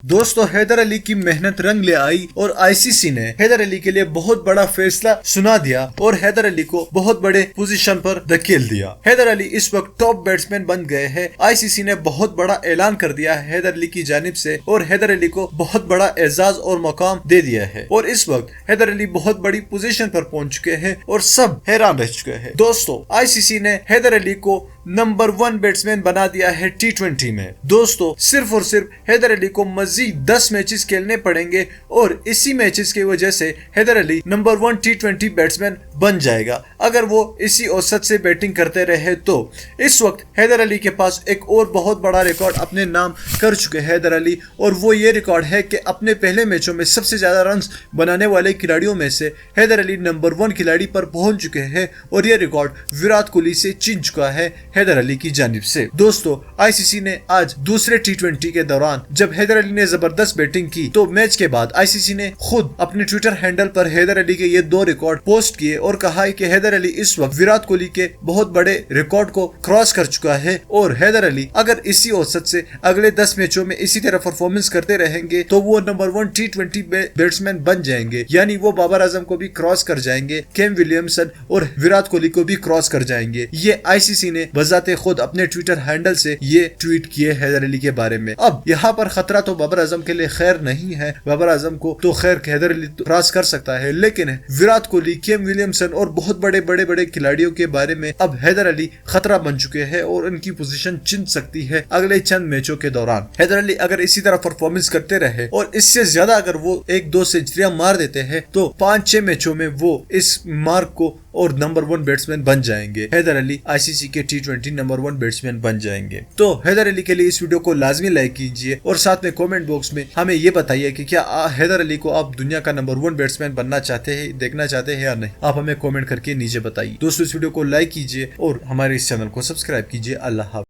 دوستو حیدر علی کی محنت رنگ لے آئی اور آئی سی سی نے حیدر علی کے لیے بہت بڑا فیصلہ سنا دیا اور حیدر علی کو بہت بڑے پوزیشن پر دھکیل دیا۔ حیدر علی اس وقت ٹاپ بیٹسمین بن گئے ہیں۔ آئی سی سی نے بہت بڑا اعلان کر دیا ہے حیدر علی کی جانب سے اور حیدر علی کو بہت بڑا اعزاز اور مقام دے دیا ہے اور اس وقت حیدر علی بہت بڑی پوزیشن پر پہنچ چکے ہیں اور سب حیران رہ چکے ہیں۔ دوستو آئی سی سی نے حیدر علی کو نمبر 1 بیٹسمین بنا دیا ہے T20 میں۔ دوستو صرف اور صرف حیدر علی کو مزید 10 میچز کھیلنے پڑیں گے اور اسی میچز کی وجہ سے حیدر علی نمبر 1 T20 بیٹسمین بن جائے گا اگر وہ اسی اوسط سے بیٹنگ کرتے رہے تو۔ اس وقت حیدر علی کے پاس ایک اور بہت بڑا ریکارڈ اپنے نام کر چکے حیدر علی اور وہ یہ ریکارڈ ہے کہ اپنے پہلے میچوں میں سب سے زیادہ رنز بنانے والے کھلاڑیوں میں سے حیدر علی نمبر 1 کھلاڑی پر پہنچ چکے ہیں اور یہ ریکارڈ وراٹ کوہلی سے چھین چکا ہے حیدر علی کی جانب سے۔ دوستو آئی سی سی نے آج دوسرے T20 کے دوران جب حیدر علی نے زبردست بیٹنگ کی تو میچ کے بعد آئی سی سی نے خود اپنے ٹویٹر ہینڈل پر حیدر علی کے یہ 2 ریکارڈ پوسٹ کیے اور کہا ہے کہ حیدر علی اس وقت وراٹ کوہلی کے بہت بڑے ریکارڈ کو کراس کر چکا ہے اور حیدر علی اگر اسی اوسط سے اگلے 10 میچوں میں اسی طرح پرفارمنس کرتے رہیں گے تو وہ نمبر 1 T20 بیٹسمین بن جائیں گے، یعنی وہ بابر اعظم کو بھی کراس کر جائیں گے، کیم ولیمسن اور وراٹ کوہلی کو بھی کراس کر جائیں گے۔ یہ آئی سی سی نے بذات خود اپنے ٹویٹر ہینڈل سے یہ ٹویٹ کیے حیدر علی کے بارے میں۔ اب یہاں پر خطرہ تو بابر اعظم کے لیے خیر نہیں ہے، بابر اعظم کو تو خیر حیدر علی کراس کر سکتا ہے، لیکن وراٹ کوہلی، کیم ولیمسن اور بہت بڑے کھلاڑیوں کے بارے میں اب حیدر علی خطرہ بن چکے ہیں اور ان کی پوزیشن چھن سکتی ہے اگلے چند میچوں کے دوران۔ حیدر علی اگر اسی طرح پرفارمنس کرتے رہے اور اس سے زیادہ اگر وہ 1-2 سینچریاں مار دیتے ہیں تو 5-6 میچوں میں وہ اس مارک کو اور نمبر 1 بیٹسمین بن جائیں گے۔ حیدر علی آئی سی سی کے T20 نمبر 1 بیٹسمین بن جائیں گے۔ تو حیدر علی کے لیے اس ویڈیو کو لازمی لائک کیجئے اور ساتھ میں کومنٹ باکس میں ہمیں یہ بتائیے کہ کیا حیدر علی کو آپ دنیا کا نمبر 1 بیٹسمین بننا چاہتے ہیں، دیکھنا چاہتے ہیں یا نہیں۔ آپ ہمیں کومنٹ کر کے نیچے بتائیے۔ دوستو اس ویڈیو کو لائک کیجئے اور ہمارے اس چینل کو سبسکرائب کیجئے۔ اللہ حافظ۔